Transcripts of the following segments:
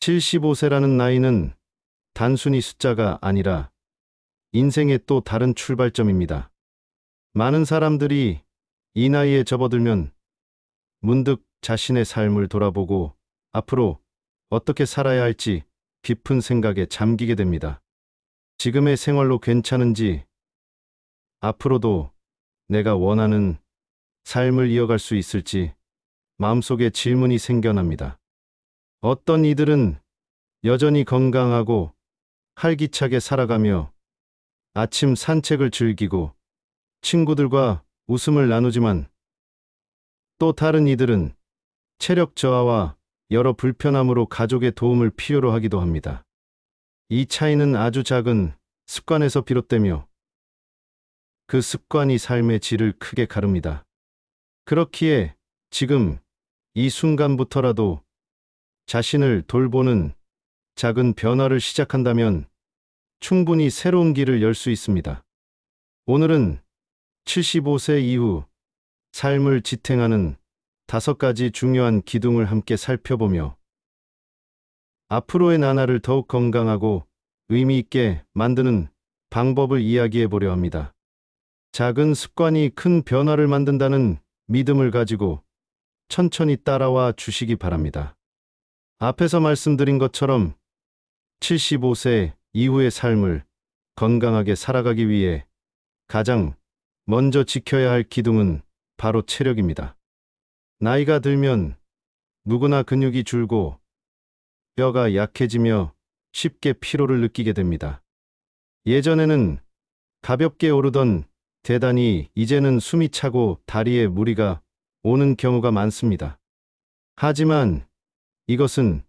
75세라는 나이는 단순히 숫자가 아니라 인생의 또 다른 출발점입니다. 많은 사람들이 이 나이에 접어들면 문득 자신의 삶을 돌아보고 앞으로 어떻게 살아야 할지 깊은 생각에 잠기게 됩니다. 지금의 생활로 괜찮은지, 앞으로도 내가 원하는 삶을 이어갈 수 있을지 마음속에 질문이 생겨납니다. 어떤 이들은 여전히 건강하고 활기차게 살아가며 아침 산책을 즐기고 친구들과 웃음을 나누지만, 또 다른 이들은 체력 저하와 여러 불편함으로 가족의 도움을 필요로 하기도 합니다. 이 차이는 아주 작은 습관에서 비롯되며 그 습관이 삶의 질을 크게 가릅니다. 그렇기에 지금 이 순간부터라도 자신을 돌보는 작은 변화를 시작한다면 충분히 새로운 길을 열 수 있습니다. 오늘은 75세 이후 삶을 지탱하는 5가지 중요한 기둥을 함께 살펴보며 앞으로의 나날을 더욱 건강하고 의미 있게 만드는 방법을 이야기해 보려 합니다. 작은 습관이 큰 변화를 만든다는 믿음을 가지고 천천히 따라와 주시기 바랍니다. 앞에서 말씀드린 것처럼 75세 이후의 삶을 건강하게 살아가기 위해 가장 먼저 지켜야 할 기둥은 바로 체력입니다. 나이가 들면 누구나 근육이 줄고 뼈가 약해지며 쉽게 피로를 느끼게 됩니다. 예전에는 가볍게 오르던 계단이 이제는 숨이 차고 다리에 무리가 오는 경우가 많습니다. 하지만 이것은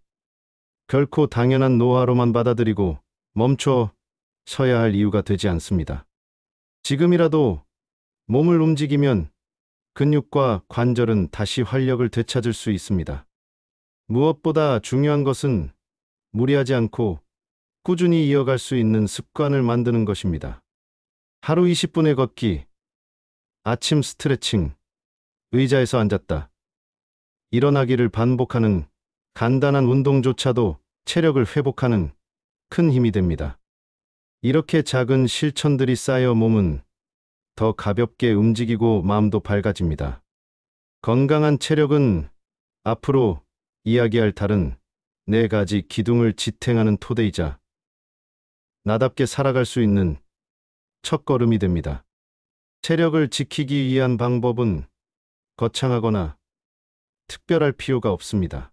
결코 당연한 노화로만 받아들이고 멈춰 서야 할 이유가 되지 않습니다. 지금이라도 몸을 움직이면 근육과 관절은 다시 활력을 되찾을 수 있습니다. 무엇보다 중요한 것은 무리하지 않고 꾸준히 이어갈 수 있는 습관을 만드는 것입니다. 하루 20분의 걷기, 아침 스트레칭, 의자에서 앉았다 일어나기를 반복하는 간단한 운동조차도 체력을 회복하는 큰 힘이 됩니다. 이렇게 작은 실천들이 쌓여 몸은 더 가볍게 움직이고 마음도 밝아집니다. 건강한 체력은 앞으로 이야기할 다른 4가지 기둥을 지탱하는 토대이자 나답게 살아갈 수 있는 첫걸음이 됩니다. 체력을 지키기 위한 방법은 거창하거나 특별할 필요가 없습니다.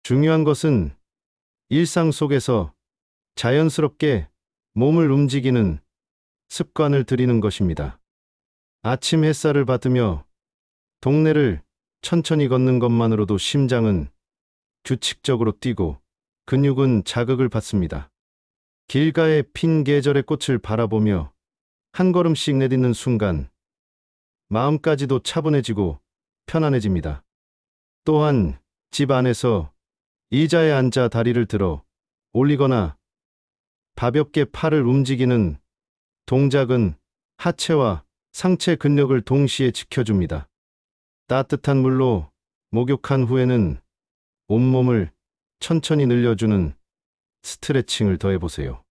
중요한 것은 일상 속에서 자연스럽게 몸을 움직이는 습관을 들이는 것입니다. 아침 햇살을 받으며 동네를 천천히 걷는 것만으로도 심장은 규칙적으로 뛰고 근육은 자극을 받습니다. 길가의 핀 계절의 꽃을 바라보며 한 걸음씩 내딛는 순간 마음까지도 차분해지고 편안해집니다. 또한 집 안에서 의자에 앉아 다리를 들어 올리거나 가볍게 팔을 움직이는 동작은 하체와 상체 근력을 동시에 지켜줍니다. 따뜻한 물로 목욕한 후에는 온몸을 천천히 늘려주는 스트레칭을 더해보세요.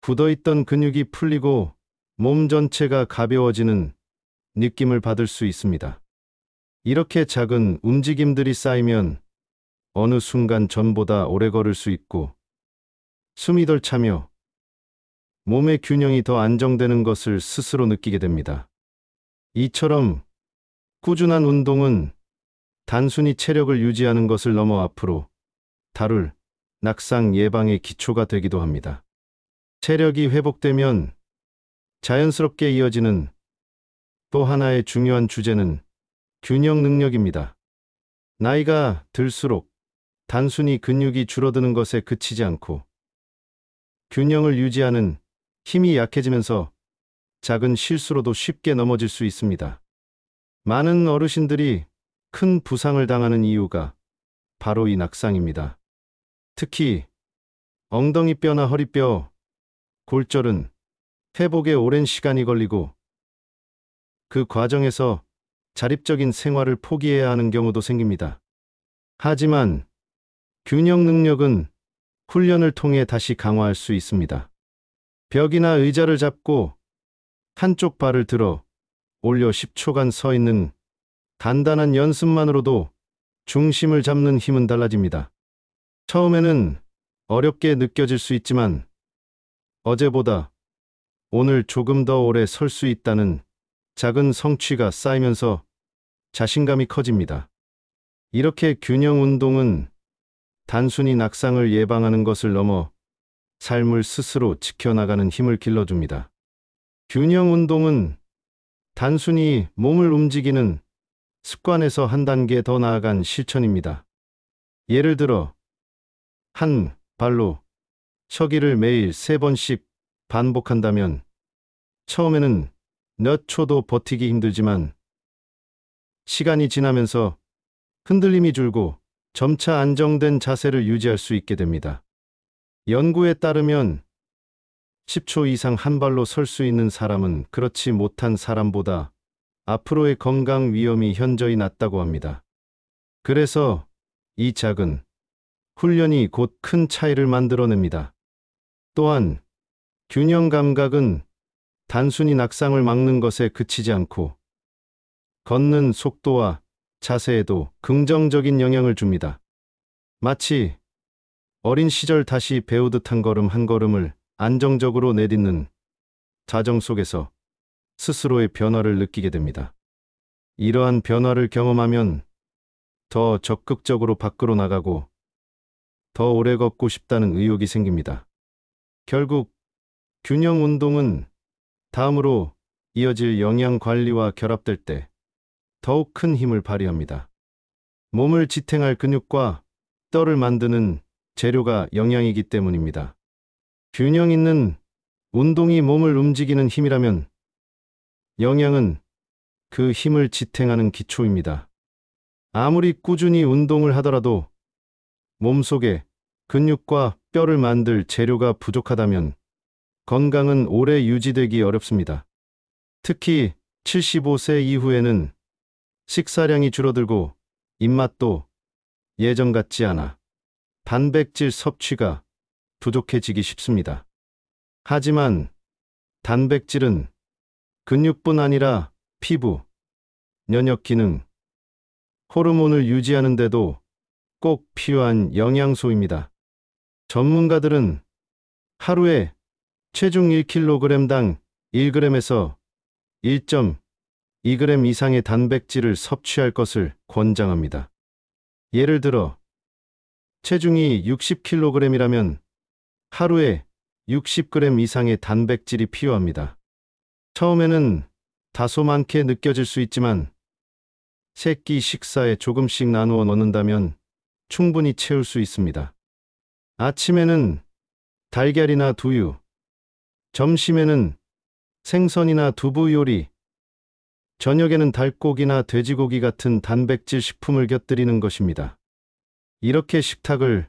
굳어있던 근육이 풀리고 몸 전체가 가벼워지는 느낌을 받을 수 있습니다. 이렇게 작은 움직임들이 쌓이면 어느 순간 전보다 오래 걸을 수 있고 숨이 덜 차며 몸의 균형이 더 안정되는 것을 스스로 느끼게 됩니다. 이처럼 꾸준한 운동은 단순히 체력을 유지하는 것을 넘어 앞으로 다룰 낙상 예방의 기초가 되기도 합니다. 체력이 회복되면 자연스럽게 이어지는 또 하나의 중요한 주제는 균형 능력입니다. 나이가 들수록 단순히 근육이 줄어드는 것에 그치지 않고 균형을 유지하는 힘이 약해지면서 작은 실수로도 쉽게 넘어질 수 있습니다. 많은 어르신들이 큰 부상을 당하는 이유가 바로 이 낙상입니다. 특히 엉덩이뼈나 허리뼈, 골절은 회복에 오랜 시간이 걸리고 그 과정에서 자립적인 생활을 포기해야 하는 경우도 생깁니다. 하지만 균형 능력은 훈련을 통해 다시 강화할 수 있습니다. 벽이나 의자를 잡고 한쪽 발을 들어 올려 10초간 서 있는 간단한 연습만으로도 중심을 잡는 힘은 달라집니다. 처음에는 어렵게 느껴질 수 있지만 어제보다 오늘 조금 더 오래 설 수 있다는 작은 성취가 쌓이면서 자신감이 커집니다. 이렇게 균형 운동은 단순히 낙상을 예방하는 것을 넘어 삶을 스스로 지켜나가는 힘을 길러줍니다. 균형 운동은 단순히 몸을 움직이는 습관에서 한 단계 더 나아간 실천입니다. 예를 들어 한 발로 서기를 매일 3번씩 반복한다면 처음에는 몇 초도 버티기 힘들지만 시간이 지나면서 흔들림이 줄고 점차 안정된 자세를 유지할 수 있게 됩니다. 연구에 따르면 10초 이상 한 발로 설 수 있는 사람은 그렇지 못한 사람보다 앞으로의 건강 위험이 현저히 낮다고 합니다. 그래서 이 작은 훈련이 곧 큰 차이를 만들어냅니다. 또한 균형 감각은 단순히 낙상을 막는 것에 그치지 않고 걷는 속도와 자세에도 긍정적인 영향을 줍니다. 마치 어린 시절 다시 배우듯 한 걸음 한 걸음을 안정적으로 내딛는 과정 속에서 스스로의 변화를 느끼게 됩니다. 이러한 변화를 경험하면 더 적극적으로 밖으로 나가고 더 오래 걷고 싶다는 의욕이 생깁니다. 결국 균형 운동은 다음으로 이어질 영양 관리와 결합될 때 더욱 큰 힘을 발휘합니다. 몸을 지탱할 근육과 뼈를 만드는 재료가 영양이기 때문입니다. 균형 있는 운동이 몸을 움직이는 힘이라면 영양은 그 힘을 지탱하는 기초입니다. 아무리 꾸준히 운동을 하더라도 몸속에 근육과 뼈를 만들 재료가 부족하다면 건강은 오래 유지되기 어렵습니다. 특히 75세 이후에는 식사량이 줄어들고 입맛도 예전 같지 않아 단백질 섭취가 부족해지기 쉽습니다. 하지만 단백질은 근육뿐 아니라 피부, 면역 기능, 호르몬을 유지하는 데도 꼭 필요한 영양소입니다. 전문가들은 하루에 체중 1kg당 1g에서 1.2g 이상의 단백질을 섭취할 것을 권장합니다. 예를 들어 체중이 60kg이라면 하루에 60g 이상의 단백질이 필요합니다. 처음에는 다소 많게 느껴질 수 있지만 세끼 식사에 조금씩 나누어 넣는다면 충분히 채울 수 있습니다. 아침에는 달걀이나 두유, 점심에는 생선이나 두부 요리, 저녁에는 닭고기나 돼지고기 같은 단백질 식품을 곁들이는 것입니다. 이렇게 식탁을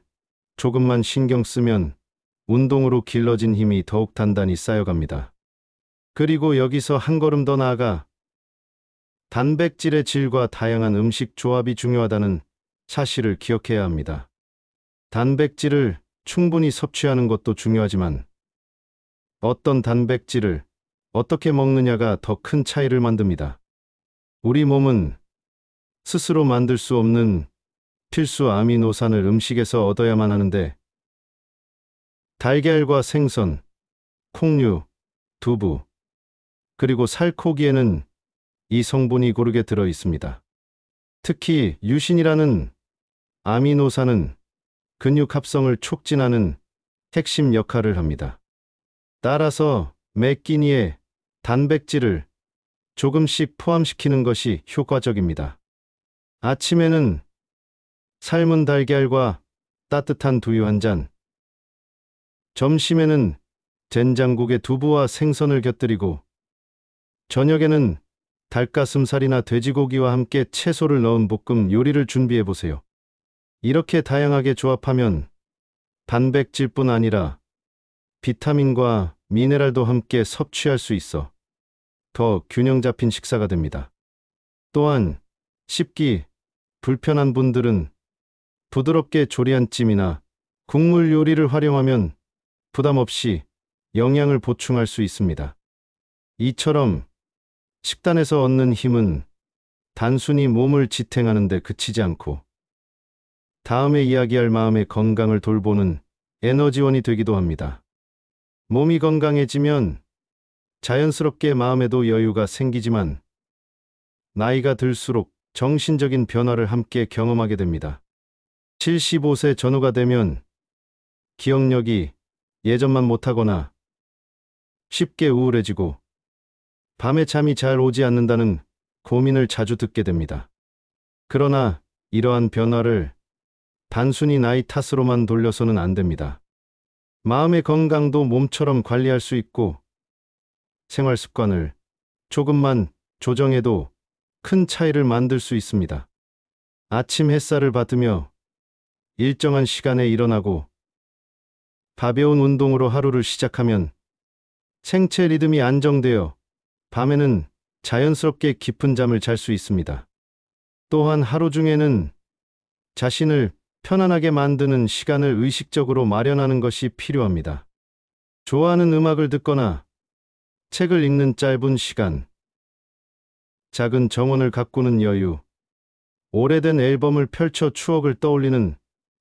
조금만 신경 쓰면 운동으로 길러진 힘이 더욱 단단히 쌓여갑니다. 그리고 여기서 한 걸음 더 나아가 단백질의 질과 다양한 음식 조합이 중요하다는 사실을 기억해야 합니다. 단백질을 충분히 섭취하는 것도 중요하지만 어떤 단백질을 어떻게 먹느냐가 더 큰 차이를 만듭니다. 우리 몸은 스스로 만들 수 없는 필수 아미노산을 음식에서 얻어야만 하는데 달걀과 생선, 콩류, 두부, 그리고 살코기에는 이 성분이 고르게 들어 있습니다. 특히 유신이라는 아미노산은 근육 합성을 촉진하는 핵심 역할을 합니다. 따라서 매 끼니에 단백질을 조금씩 포함시키는 것이 효과적입니다. 아침에는 삶은 달걀과 따뜻한 두유 한 잔, 점심에는 된장국에 두부와 생선을 곁들이고 저녁에는 닭가슴살이나 돼지고기와 함께 채소를 넣은 볶음 요리를 준비해 보세요. 이렇게 다양하게 조합하면 단백질뿐 아니라 비타민과 미네랄도 함께 섭취할 수 있어 더 균형 잡힌 식사가 됩니다. 또한 씹기 불편한 분들은 부드럽게 조리한 찜이나 국물 요리를 활용하면 부담 없이 영양을 보충할 수 있습니다. 이처럼 식단에서 얻는 힘은 단순히 몸을 지탱하는 데 그치지 않고 다음에 이야기할 마음의 건강을 돌보는 에너지원이 되기도 합니다. 몸이 건강해지면 자연스럽게 마음에도 여유가 생기지만 나이가 들수록 정신적인 변화를 함께 경험하게 됩니다. 75세 전후가 되면 기억력이 예전만 못하거나 쉽게 우울해지고 밤에 잠이 잘 오지 않는다는 고민을 자주 듣게 됩니다. 그러나 이러한 변화를 단순히 나이 탓으로만 돌려서는 안 됩니다. 마음의 건강도 몸처럼 관리할 수 있고 생활 습관을 조금만 조정해도 큰 차이를 만들 수 있습니다. 아침 햇살을 받으며 일정한 시간에 일어나고 가벼운 운동으로 하루를 시작하면 생체 리듬이 안정되어 밤에는 자연스럽게 깊은 잠을 잘 수 있습니다. 또한 하루 중에는 자신을 편안하게 만드는 시간을 의식적으로 마련하는 것이 필요합니다. 좋아하는 음악을 듣거나 책을 읽는 짧은 시간, 작은 정원을 가꾸는 여유, 오래된 앨범을 펼쳐 추억을 떠올리는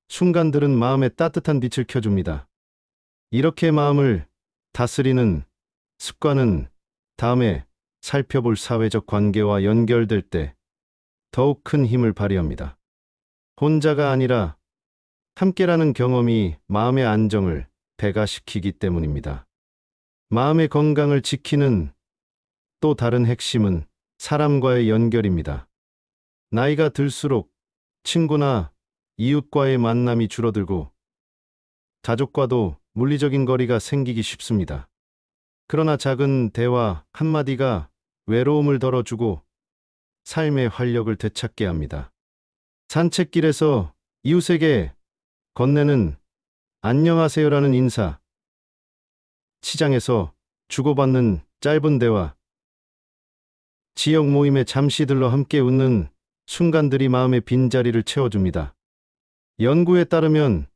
순간들은 마음에 따뜻한 빛을 켜줍니다. 이렇게 마음을 다스리는 습관은 다음에 살펴볼 사회적 관계와 연결될 때 더욱 큰 힘을 발휘합니다. 혼자가 아니라 함께라는 경험이 마음의 안정을 배가시키기 때문입니다. 마음의 건강을 지키는 또 다른 핵심은 사람과의 연결입니다. 나이가 들수록 친구나 이웃과의 만남이 줄어들고 가족과도 물리적인 거리가 생기기 쉽습니다. 그러나 작은 대화 한마디가 외로움을 덜어주고 삶의 활력을 되찾게 합니다. 산책길에서 이웃에게 건네는 안녕하세요라는 인사, 시장에서 주고받는 짧은 대화, 지역 모임에 잠시 들러 함께 웃는 순간들이 마음의 빈자리를 채워줍니다. 연구에 따르면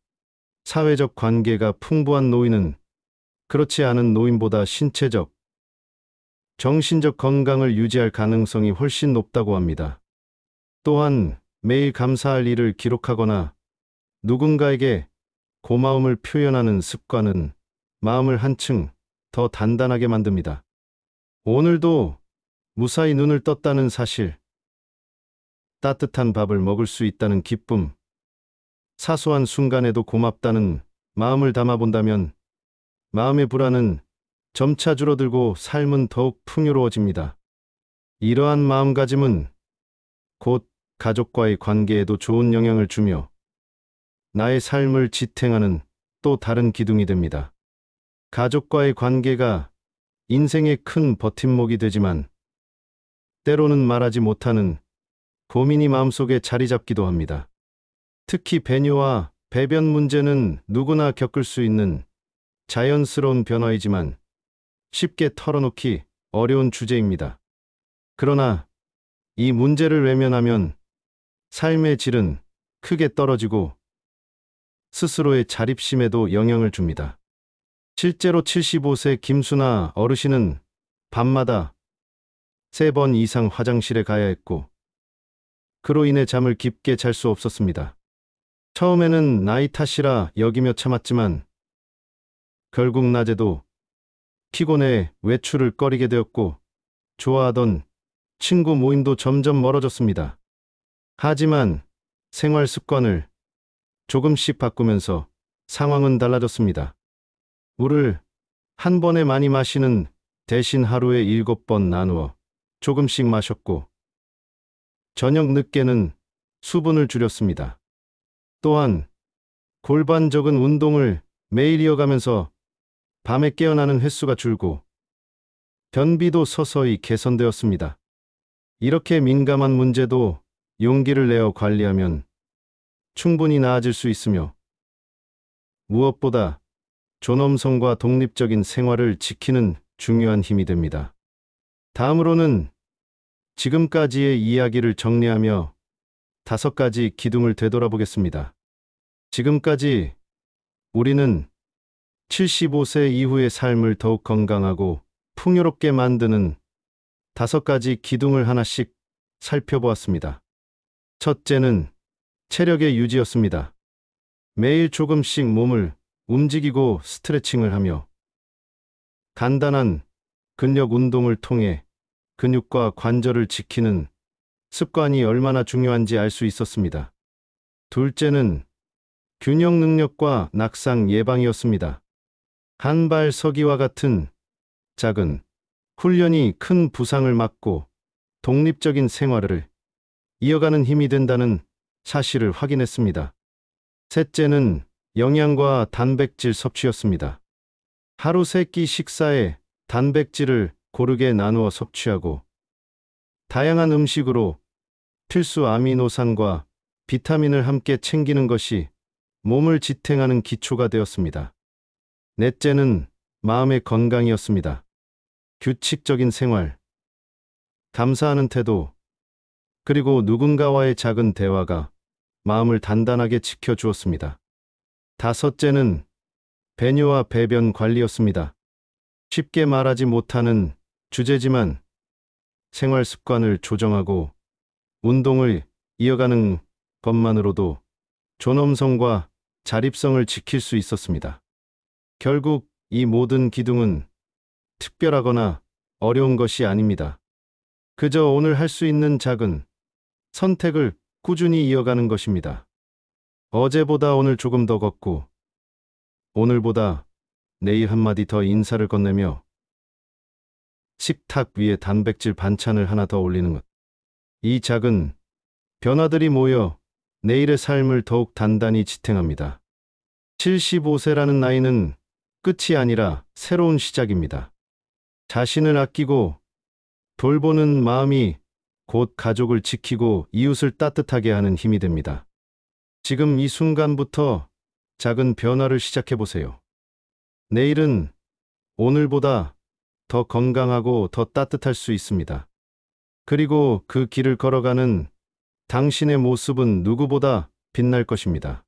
사회적 관계가 풍부한 노인은 그렇지 않은 노인보다 신체적, 정신적 건강을 유지할 가능성이 훨씬 높다고 합니다. 또한 매일 감사할 일을 기록하거나 누군가에게 고마움을 표현하는 습관은 마음을 한층 더 단단하게 만듭니다. 오늘도 무사히 눈을 떴다는 사실, 따뜻한 밥을 먹을 수 있다는 기쁨, 사소한 순간에도 고맙다는 마음을 담아본다면 마음의 불안은 점차 줄어들고 삶은 더욱 풍요로워집니다. 이러한 마음가짐은 곧 가족과의 관계에도 좋은 영향을 주며 나의 삶을 지탱하는 또 다른 기둥이 됩니다. 가족과의 관계가 인생의 큰 버팀목이 되지만 때로는 말하지 못하는 고민이 마음속에 자리 잡기도 합니다. 특히 배뇨와 배변 문제는 누구나 겪을 수 있는 자연스러운 변화이지만 쉽게 털어놓기 어려운 주제입니다. 그러나 이 문제를 외면하면 삶의 질은 크게 떨어지고 스스로의 자립심에도 영향을 줍니다. 실제로 75세 김수나 어르신은 밤마다 3번 이상 화장실에 가야 했고 그로 인해 잠을 깊게 잘 수 없었습니다. 처음에는 나이 탓이라 여기며 참았지만 결국 낮에도 피곤해 외출을 꺼리게 되었고 좋아하던 친구 모임도 점점 멀어졌습니다. 하지만 생활 습관을 조금씩 바꾸면서 상황은 달라졌습니다. 물을 한 번에 많이 마시는 대신 하루에 7번 나누어 조금씩 마셨고 저녁 늦게는 수분을 줄였습니다. 또한 골반적인 운동을 매일 이어가면서 밤에 깨어나는 횟수가 줄고 변비도 서서히 개선되었습니다. 이렇게 민감한 문제도 용기를 내어 관리하면 충분히 나아질 수 있으며 무엇보다 존엄성과 독립적인 생활을 지키는 중요한 힘이 됩니다. 다음으로는 지금까지의 이야기를 정리하며 5가지 기둥을 되돌아보겠습니다. 지금까지 우리는 75세 이후의 삶을 더욱 건강하고 풍요롭게 만드는 5가지 기둥을 하나씩 살펴보았습니다. 첫째는 체력의 유지였습니다. 매일 조금씩 몸을 움직이고 스트레칭을 하며 간단한 근력 운동을 통해 근육과 관절을 지키는 습관이 얼마나 중요한지 알 수 있었습니다. 둘째는 균형 능력과 낙상 예방이었습니다. 한발 서기와 같은 작은 훈련이 큰 부상을 막고 독립적인 생활을 이어가는 힘이 된다는 사실을 확인했습니다. 셋째는 영양과 단백질 섭취였습니다. 하루 3끼 식사에 단백질을 고르게 나누어 섭취하고 다양한 음식으로 필수 아미노산과 비타민을 함께 챙기는 것이 몸을 지탱하는 기초가 되었습니다. 넷째는 마음의 건강이었습니다. 규칙적인 생활, 감사하는 태도, 그리고 누군가와의 작은 대화가 마음을 단단하게 지켜주었습니다. 다섯째는 배뇨와 배변 관리였습니다. 쉽게 말하지 못하는 주제지만 생활 습관을 조정하고 운동을 이어가는 것만으로도 존엄성과 자립성을 지킬 수 있었습니다. 결국 이 모든 기둥은 특별하거나 어려운 것이 아닙니다. 그저 오늘 할 수 있는 작은 선택을 꾸준히 이어가는 것입니다. 어제보다 오늘 조금 더 걷고, 오늘보다 내일 한마디 더 인사를 건네며 식탁 위에 단백질 반찬을 하나 더 올리는 것. 이 작은 변화들이 모여 내일의 삶을 더욱 단단히 지탱합니다. 75세라는 나이는 끝이 아니라 새로운 시작입니다. 자신을 아끼고 돌보는 마음이 곧 가족을 지키고 이웃을 따뜻하게 하는 힘이 됩니다. 지금 이 순간부터 작은 변화를 시작해 보세요. 내일은 오늘보다 더 건강하고 더 따뜻할 수 있습니다. 그리고 그 길을 걸어가는 당신의 모습은 누구보다 빛날 것입니다.